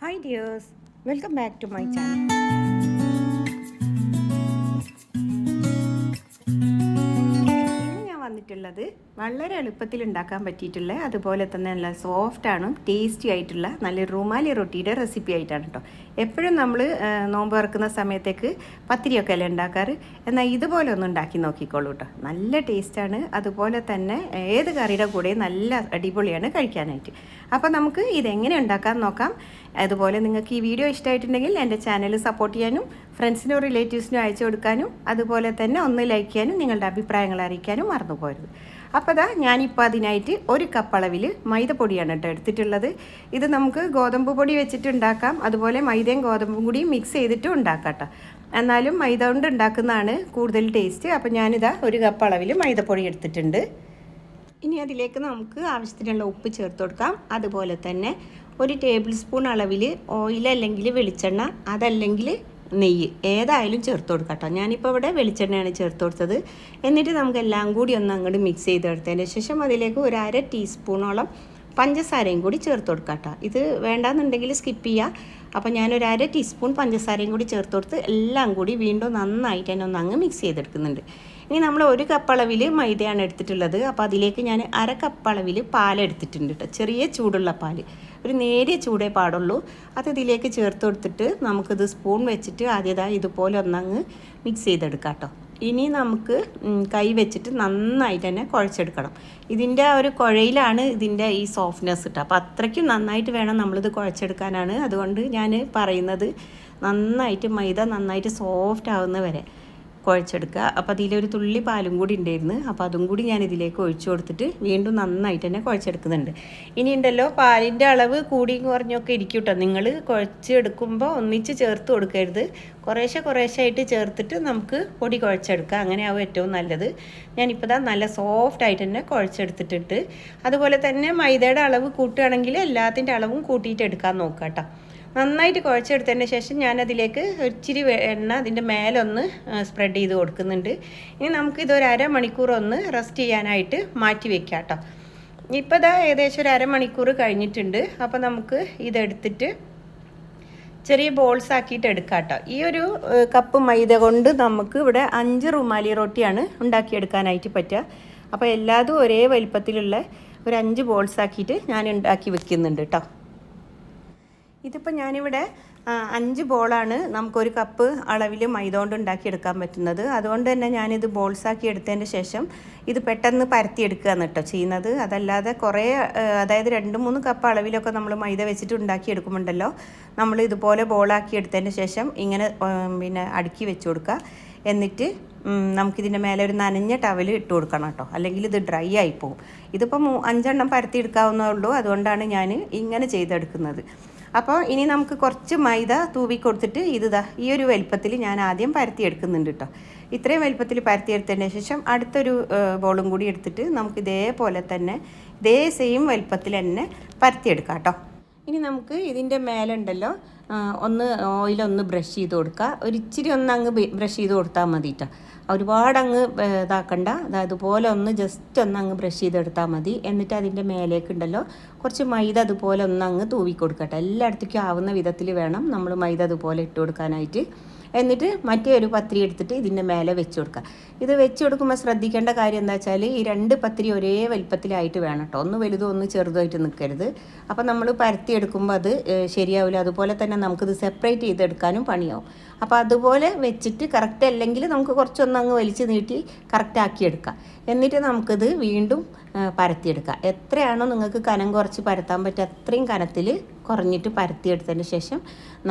Hi dears, welcome back to my channel. വന്നിട്ടുള്ളത് വളരെ എളുപ്പത്തിൽ ഉണ്ടാക്കാൻ പറ്റിയിട്ടുള്ള അതുപോലെ തന്നെ നല്ല സോഫ്റ്റാണ് ടേസ്റ്റി ആയിട്ടുള്ള നല്ല റുമാലി റൊട്ടിയുടെ റെസിപ്പി ആയിട്ടാണ് കേട്ടോ. എപ്പോഴും നമ്മൾ നോമ്പ് തുറക്കുന്ന സമയത്തേക്ക് പത്തിരിയൊക്കെ അല്ലേ ഉണ്ടാക്കാറ്, എന്നാൽ ഇതുപോലെ ഒന്ന് ഉണ്ടാക്കി നോക്കിക്കോളൂ കേട്ടോ. നല്ല ടേസ്റ്റാണ്, അതുപോലെ തന്നെ ഏത് കറിയുടെ കൂടെയും നല്ല അടിപൊളിയാണ് കഴിക്കാനായിട്ട്. അപ്പോൾ നമുക്ക് ഇതെങ്ങനെ ഉണ്ടാക്കാൻ നോക്കാം. അതുപോലെ നിങ്ങൾക്ക് ഈ വീഡിയോ ഇഷ്ടമായിട്ടുണ്ടെങ്കിൽ എൻ്റെ ചാനൽ സപ്പോർട്ട് ചെയ്യാനും ഫ്രണ്ട്സിനും റിലേറ്റീവ്സിനും അയച്ചു കൊടുക്കാനും അതുപോലെ തന്നെ ഒന്ന് ലൈക്ക് ചെയ്യാനും നിങ്ങളുടെ അഭിപ്രായങ്ങൾ അറിയിക്കാനും മറന്നു പോകരുത്. അപ്പോൾ ഞാനിപ്പോൾ അതിനായിട്ട് ഒരു കപ്പ് അളവിൽ മൈദപ്പൊടിയാണ് കേട്ടോ എടുത്തിട്ടുള്ളത്. ഇത് നമുക്ക് ഗോതമ്പ് പൊടി വെച്ചിട്ട് ഉണ്ടാക്കാം, അതുപോലെ മൈദയും ഗോതമ്പും കൂടി മിക്സ് ചെയ്തിട്ടും ഉണ്ടാക്കാം കേട്ടോ. എന്നാലും മൈദ കൊണ്ട് ഉണ്ടാക്കുന്നതാണ് കൂടുതൽ ടേസ്റ്റ്. അപ്പോൾ ഞാനിതാ ഒരു കപ്പ് അളവിൽ മൈദപ്പൊടി എടുത്തിട്ടുണ്ട്. ഇനി അതിലേക്ക് നമുക്ക് ആവശ്യത്തിനുള്ള ഉപ്പ് ചേർത്ത് കൊടുക്കാം. അതുപോലെ തന്നെ ഒരു ടേബിൾ സ്പൂൺ അളവിൽ ഓയിൽ അല്ലെങ്കിൽ വെളിച്ചെണ്ണ, അതല്ലെങ്കിൽ നെയ്യ് ഏതായാലും ചേർത്ത് കൊടുക്കാം കേട്ടോ. ഞാനിപ്പോൾ ഇവിടെ വെളിച്ചെണ്ണയാണ് ചേർത്ത് കൊടുത്തത്. എന്നിട്ട് നമുക്ക് എല്ലാം കൂടി ഒന്ന് അങ്ങോട്ട് മിക്സ് ചെയ്തെടുത്തതിന് ശേഷം അതിലേക്ക് ഒരു 1/2 ടീസ്പൂണോളം പഞ്ചസാരയും കൂടി ചേർത്ത് കൊടുക്കാം കേട്ടോ. ഇത് വേണ്ടാന്നുണ്ടെങ്കിൽ സ്കിപ്പ് ചെയ്യുക. അപ്പോൾ ഞാനൊരു 1/2 ടീസ്പൂൺ പഞ്ചസാരയും കൂടി ചേർത്ത് കൊടുത്ത് എല്ലാം കൂടി വീണ്ടും നന്നായിട്ട് തന്നെ ഒന്ന് അങ്ങ് മിക്സ് ചെയ്തെടുക്കുന്നുണ്ട്. ഇനി നമ്മൾ ഒരു കപ്പ് അളവിൽ മൈദയാണ് എടുത്തിട്ടുള്ളത്. അപ്പോൾ അതിലേക്ക് ഞാൻ 1/2 കപ്പ് അളവിൽ പാലെടുത്തിട്ടുണ്ട് കേട്ടോ. ചെറിയ ചൂടുള്ള പാൽ, ഒരു നേരിയ ചൂടേ പാടുള്ളൂ. അത് ഇതിലേക്ക് ചേർത്ത് കൊടുത്തിട്ട് നമുക്കിത് സ്പൂൺ വെച്ചിട്ട് ആദ്യമായി ഇതുപോലെ ഒന്നങ്ങ് മിക്സ് ചെയ്തെടുക്കാം കേട്ടോ. ഇനി നമുക്ക് കൈ വെച്ചിട്ട് നന്നായിട്ട് തന്നെ കുഴച്ചെടുക്കണം. ഇതിൻ്റെ ആ ഒരു കുഴയിലാണ് ഇതിൻ്റെ ഈ സോഫ്റ്റ്നെസ് കിട്ടുക. അപ്പോൾ അത്രയ്ക്കും നന്നായിട്ട് വേണം നമ്മളിത് കുഴച്ചെടുക്കാനാണ്. അതുകൊണ്ട് ഞാൻ പറയുന്നത് നന്നായിട്ട് മൈദ നന്നായിട്ട് സോഫ്റ്റ് ആവുന്ന വരെ കുഴച്ചെടുക്കുക. അപ്പോൾ അതിലൊരു തുള്ളി പാലും കൂടി ഉണ്ടായിരുന്നു. അപ്പോൾ അതും കൂടി ഞാൻ ഇതിലേക്ക് ഒഴിച്ചു കൊടുത്തിട്ട് വീണ്ടും നന്നായിട്ട് തന്നെ കുഴച്ചെടുക്കുന്നുണ്ട്. ഇനി ഉണ്ടല്ലോ, പാലിൻ്റെ അളവ് കൂടിയും കുറഞ്ഞൊക്കെ ഇരിക്കും കേട്ടോ. നിങ്ങൾ കുഴച്ചെടുക്കുമ്പോൾ ഒന്നിച്ച് ചേർത്ത് കൊടുക്കരുത്, കുറേശ്ശെ ആയിട്ട് ചേർത്തിട്ട് നമുക്ക് പൊടി കുഴച്ചെടുക്കുക. അങ്ങനെയാവും ഏറ്റവും നല്ലത്. ഞാനിപ്പോൾ നല്ല സോഫ്റ്റായിട്ട് തന്നെ കുഴച്ചെടുത്തിട്ടുണ്ട്. അതുപോലെ തന്നെ മൈദയുടെ അളവ് കൂട്ടുകയാണെങ്കിൽ എല്ലാത്തിൻ്റെ അളവും കൂട്ടിയിട്ട് എടുക്കാൻ നോക്കുക കേട്ടോ. നന്നായിട്ട് കുഴച്ചെടുത്തതിന് ശേഷം ഞാനതിലേക്ക് ഇച്ചിരി എണ്ണ അതിൻ്റെ മേലൊന്ന് സ്പ്രെഡ് ചെയ്ത് കൊടുക്കുന്നുണ്ട്. ഇനി നമുക്കിതൊരു 1/2 മണിക്കൂർ ഒന്ന് റെസ്റ്റ് ചെയ്യാനായിട്ട് മാറ്റി വെക്കാം കേട്ടോ. ഇപ്പോൾ ഏകദേശം ഒരു 1/2 മണിക്കൂർ കഴിഞ്ഞിട്ടുണ്ട്. അപ്പോൾ നമുക്ക് ഇതെടുത്തിട്ട് ചെറിയ ബോൾസ് ആക്കിയിട്ട് എടുക്കാം കേട്ടോ. ഈ ഒരു കപ്പ് മൈദ കൊണ്ട് നമുക്ക് ഇവിടെ 5 റുമാലി റൊട്ടിയാണ് ഉണ്ടാക്കിയെടുക്കാനായിട്ട് പറ്റുക. അപ്പോൾ എല്ലാതും ഒരേ വലിപ്പത്തിലുള്ള ഒരു 5 ബോൾസ് ആക്കിയിട്ട് ഞാൻ ഉണ്ടാക്കി വെക്കുന്നുണ്ട് കേട്ടോ. ഇതിപ്പോൾ ഞാനിവിടെ 5 ബോളാണ് നമുക്കൊരു കപ്പ് അളവിൽ മൈദ കൊണ്ട് ഉണ്ടാക്കിയെടുക്കാൻ പറ്റുന്നത്. അതുകൊണ്ട് തന്നെ ഞാനിത് ബോൾസാക്കി എടുത്തതിന് ശേഷം ഇത് പെട്ടെന്ന് പരത്തിയെടുക്കുകയാണ് കേട്ടോ ചെയ്യുന്നത്. അതല്ലാതെ കുറേ, അതായത് 2-3 കപ്പ് അളവിലൊക്കെ നമ്മൾ മൈദ വെച്ചിട്ട് ഉണ്ടാക്കിയെടുക്കുമ്പോണ്ടല്ലോ, നമ്മൾ ഇതുപോലെ ബോളാക്കി എടുത്തതിന് ശേഷം ഇങ്ങനെ അടുക്കി വെച്ച് കൊടുക്കുക. എന്നിട്ട് നമുക്കിതിൻ്റെ മേലെ ഒരു നനഞ്ഞ ടവൽ ഇട്ട് കൊടുക്കണം കേട്ടോ, അല്ലെങ്കിൽ ഇത് ഡ്രൈ ആയിപ്പോവും. ഇതിപ്പോൾ 5 എണ്ണം പരത്തിയെടുക്കാവുന്നേ ഉള്ളൂ. അതുകൊണ്ടാണ് ഞാൻ ഇങ്ങനെ ചെയ്തെടുക്കുന്നത്. അപ്പോൾ ഇനി നമുക്ക് കുറച്ച് മൈദ തൂവി കൊടുത്തിട്ട് ഈ ഒരു വലുപ്പത്തിൽ ഞാൻ ആദ്യം പരത്തിയെടുക്കുന്നുണ്ട് കേട്ടോ. ഇത്രയും വലുപ്പത്തിൽ പരത്തിയെടുത്തതിന് ശേഷം അടുത്തൊരു ബോളും കൂടി എടുത്തിട്ട് നമുക്ക് ഇതേപോലെ തന്നെ ഇതേ സെയിം വലുപ്പത്തിൽ തന്നെ പരത്തിയെടുക്കാം കേട്ടോ. ഇനി നമുക്ക് ഇതിൻ്റെ മേലുണ്ടല്ലോ ഒന്ന് ഓയിലൊന്ന് ബ്രഷ് ചെയ്ത് കൊടുക്കുക. ഒരിച്ചിരി ഒന്ന് അങ്ങ് ബ്രഷ് ചെയ്ത് കൊടുത്താൽ മതി കേട്ടോ. ഒരുപാട് അങ്ങ് ഇതാക്കണ്ട. അതുപോലെ ഒന്ന് ജസ്റ്റ് ഒന്ന് അങ്ങ് ബ്രഷ് ചെയ്തെടുത്താൽ മതി. എന്നിട്ട് അതിൻ്റെ മേലേക്കുണ്ടല്ലോ കുറച്ച് മൈദ അതുപോലെ ഒന്ന് അങ്ങ് തൂവി കൊടുക്കട്ടെ. എല്ലായിടത്തേക്കും ആവുന്ന വിധത്തിൽ വേണം നമ്മൾ മൈദ അതുപോലെ ഇട്ട് കൊടുക്കാനായിട്ട്. എന്നിട്ട് മറ്റേ ഒരു പത്തിരി എടുത്തിട്ട് ഇതിൻ്റെ മേലെ വെച്ച് കൊടുക്കുക. ഇത് വെച്ച് കൊടുക്കുമ്പോൾ ശ്രദ്ധിക്കേണ്ട കാര്യം എന്താ വെച്ചാൽ ഈ 2 പത്തിരി ഒരേ വലിപ്പത്തിലായിട്ട് വേണം കേട്ടോ. ഒന്ന് വലുതും ഒന്ന് ചെറുതായിട്ട് നിൽക്കരുത്. അപ്പോൾ നമ്മൾ പരത്തിയെടുക്കുമ്പോൾ അത് ശരിയാവില്ല. അതുപോലെ തന്നെ നമുക്കിത് സെപ്പറേറ്റ് ചെയ്തെടുക്കാനും പണിയാവും. അപ്പോൾ അതുപോലെ വെച്ചിട്ട് കറക്റ്റ് അല്ലെങ്കിൽ നമുക്ക് കുറച്ചൊന്ന് അങ്ങ് വലിച്ച് നീട്ടി കറക്റ്റ് ആക്കിയെടുക്കാം. എന്നിട്ട് നമുക്കിത് വീണ്ടും പരത്തിയെടുക്കാം. എത്രയാണോ നിങ്ങൾക്ക് കനം കുറച്ച് പരത്താൻ പറ്റുക അത്രയും കനത്തിൽ കുറഞ്ഞിട്ട് പരത്തിയെടുത്തതിന് ശേഷം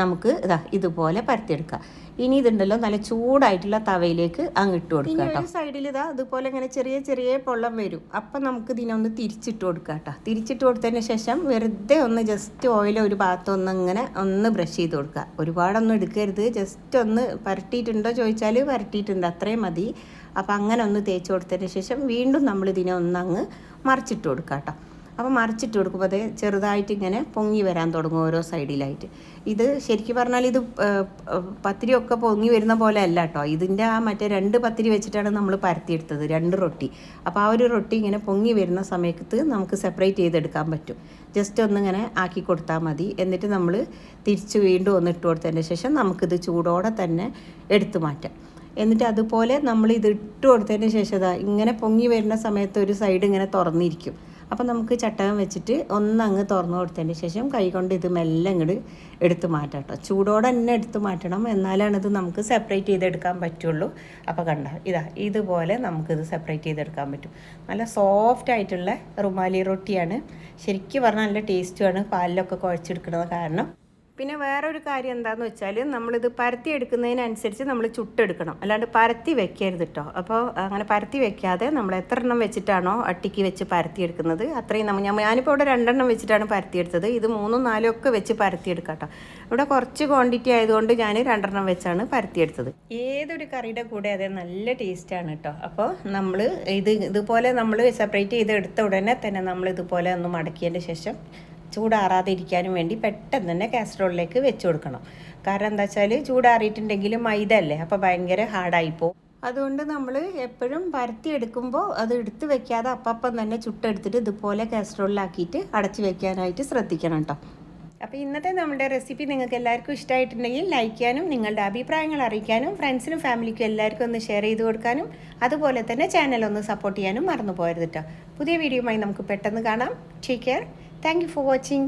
നമുക്ക് ഇതുപോലെ പരത്തിയെടുക്കാം. ഇനി ഇതുണ്ടല്ലോ നല്ല ചൂടായിട്ടുള്ള തവയിലേക്ക് അങ്ങ് ഇട്ട് കൊടുക്കുക കേട്ടോ. സൈഡിൽ അതുപോലെ ഇങ്ങനെ ചെറിയ പൊള്ളം വരും. അപ്പം നമുക്ക് ഇതിനൊന്ന് തിരിച്ചിട്ട് കൊടുക്കുക കേട്ടോ. തിരിച്ചിട്ട് കൊടുത്തതിന് ശേഷം വെറുതെ ഒന്ന് ജസ്റ്റ് ഓയിൽ ഒരു ഭാഗത്ത് ഒന്ന് ബ്രഷ് ചെയ്ത് കൊടുക്കുക. ഒരുപാടൊന്നും എടുക്കരുത്. ജസ്റ്റ് ഒന്ന് പരട്ടിയിട്ടുണ്ടോ ചോദിച്ചാൽ പരട്ടിയിട്ടുണ്ട്, അത്രയും മതി. അപ്പോൾ അങ്ങനെ ഒന്ന് തേച്ച് കൊടുത്തതിന് ശേഷം വീണ്ടും നമ്മൾ ഇതിനെ ഒന്നങ്ങ് മറിച്ചിട്ട് കൊടുക്കുക കേട്ടോ. അപ്പോൾ മറിച്ചിട്ട് കൊടുക്കുമ്പോൾ അത് ചെറുതായിട്ട് ഇങ്ങനെ പൊങ്ങി വരാൻ തുടങ്ങും ഓരോ സൈഡിലായിട്ട്. ഇത് ശരിക്കും പറഞ്ഞാൽ ഇത് പത്തിരിയൊക്കെ പൊങ്ങി വരുന്ന പോലെ അല്ല കേട്ടോ. ഇതിൻ്റെ ആ മറ്റേ 2 പത്തിരി വെച്ചിട്ടാണ് നമ്മൾ പരത്തിയെടുത്തത്, 2 റൊട്ടി. അപ്പോൾ ആ ഒരു റൊട്ടി ഇങ്ങനെ പൊങ്ങി വരുന്ന സമയത്ത് നമുക്ക് സെപ്പറേറ്റ് ചെയ്തെടുക്കാൻ പറ്റും. ജസ്റ്റ് ഒന്നിങ്ങനെ ആക്കി കൊടുത്താൽ മതി. എന്നിട്ട് നമ്മൾ തിരിച്ച് വീണ്ടും ഒന്ന് ഇട്ട് കൊടുത്തതിന് ശേഷം നമുക്കിത് ചൂടോടെ തന്നെ എടുത്തു മാറ്റാം. എന്നിട്ട് അതുപോലെ നമ്മൾ ഇത് ഇട്ട് കൊടുത്തതിന് ശേഷം ഇങ്ങനെ പൊങ്ങി വരുന്ന സമയത്ത് ഒരു സൈഡ് ഇങ്ങനെ തുറന്നിരിക്കും. അപ്പോൾ നമുക്ക് ചട്ടകം വെച്ചിട്ട് ഒന്നങ്ങ് തുറന്നു കൊടുത്തതിന് ശേഷം കൈ കൊണ്ട് ഇത് മെല്ലെ ഇങ്ങോട്ട് എടുത്ത് മാറ്റാം കേട്ടോ. ചൂടോടെ തന്നെ എടുത്ത് മാറ്റണം, എന്നാലാണ് ഇത് നമുക്ക് സെപ്പറേറ്റ് ചെയ്തെടുക്കാൻ പറ്റുള്ളൂ. അപ്പോൾ കണ്ട ഇതുപോലെ നമുക്കിത് സെപ്പറേറ്റ് ചെയ്തെടുക്കാൻ പറ്റും. നല്ല സോഫ്റ്റ് ആയിട്ടുള്ള റുമാലി റൊട്ടിയാണ്. ശരിക്കും പറഞ്ഞാൽ നല്ല ടേസ്റ്റുമാണ്, പാലിലൊക്കെ കുഴച്ചെടുക്കുന്നത് കാരണം. പിന്നെ വേറൊരു കാര്യം എന്താണെന്ന് വെച്ചാൽ നമ്മളിത് പരത്തി എടുക്കുന്നതിനനുസരിച്ച് നമ്മൾ ചുട്ടെടുക്കണം, അല്ലാണ്ട് പരത്തി വെക്കരുത് കേട്ടോ. അപ്പോൾ അങ്ങനെ പരത്തി വെക്കാതെ നമ്മൾ എത്ര എണ്ണം വെച്ചിട്ടാണോ അട്ടിക്ക് വെച്ച് പരത്തിയെടുക്കുന്നത് അത്രയും ഞാനിപ്പോൾ ഇവിടെ 2 എണ്ണം വെച്ചിട്ടാണ് പരത്തിയെടുത്തത്. ഇത് 3, 4 ഒക്കെ വെച്ച് പരത്തിയെടുക്കാം കേട്ടോ. ഇവിടെ കുറച്ച് ക്വാണ്ടിറ്റി ആയതുകൊണ്ട് ഞാൻ 2 എണ്ണം വെച്ചാണ് പരത്തിയെടുത്തത്. ഏതൊരു കറിയുടെ കൂടെ അതേ നല്ല ടേസ്റ്റാണ് കേട്ടോ. അപ്പോൾ നമ്മൾ ഇതുപോലെ നമ്മൾ സെപ്പറേറ്റ് ചെയ്ത് എടുത്ത ഉടനെ തന്നെ നമ്മൾ ഇതുപോലെ ഒന്ന് മടക്കിയതിൻ്റെ ശേഷം ചൂടാറാതെ ഇരിക്കാനും വേണ്ടി പെട്ടെന്ന് തന്നെ കാസറോളിലേക്ക് വെച്ച് കൊടുക്കണം. കാരണം എന്താ വെച്ചാൽ ചൂടാറിയിട്ടുണ്ടെങ്കിൽ മൈദ അല്ലേ, അപ്പോൾ ഭയങ്കര ഹാർഡായിപ്പോവും. അതുകൊണ്ട് നമ്മൾ എപ്പോഴും പരത്തിയെടുക്കുമ്പോൾ അത് എടുത്ത് വെക്കാതെ അപ്പം തന്നെ ചുട്ടെടുത്തിട്ട് ഇതുപോലെ കാസറോളിലാക്കിയിട്ട് അടച്ച് വെക്കാനായിട്ട് ശ്രദ്ധിക്കണം കേട്ടോ. അപ്പോൾ ഇന്നത്തെ നമ്മുടെ റെസിപ്പി നിങ്ങൾക്ക് എല്ലാവർക്കും ഇഷ്ടമായിട്ടുണ്ടെങ്കിൽ ലൈക്ക് ചെയ്യാനും നിങ്ങളുടെ അഭിപ്രായങ്ങൾ അറിയിക്കാനും ഫ്രണ്ട്സിനും ഫാമിലിക്കും എല്ലാവർക്കും ഒന്ന് ഷെയർ ചെയ്ത് കൊടുക്കാനും അതുപോലെ തന്നെ ചാനൽ ഒന്ന് സപ്പോർട്ട് ചെയ്യാനും മറന്നു പോകരുത് കേട്ടോ. പുതിയ വീഡിയോയുമായി നമുക്ക് പെട്ടെന്ന് കാണാം. Take care. Thank you for watching.